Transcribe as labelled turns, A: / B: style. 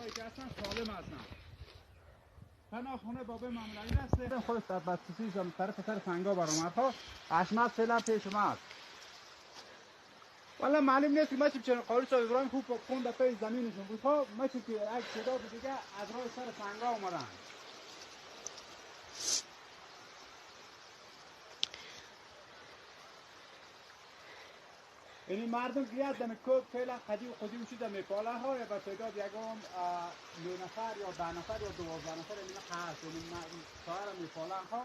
A: هایی که هستن سالم هستن. پناهخانه بابه مملایی هست. خودش در بدسوسی زمین طرف سر سنگا برآمد ها. اشمت فعلا پیش اومد. والا معلوم نیست که ما چه قاری صاحب ابراهیم خوب خون در پای زمینشون بود ها. ما که یک تعداد دیگه از راه سر سنگا اومدن. یعنی مردم گیاد دم کوب فعلا قدیم شده میپاله ها یا به تعداد یکم 9 نفر یا 10 نفر یا 12 نفر اینا هست. یعنی شاعر میپاله ها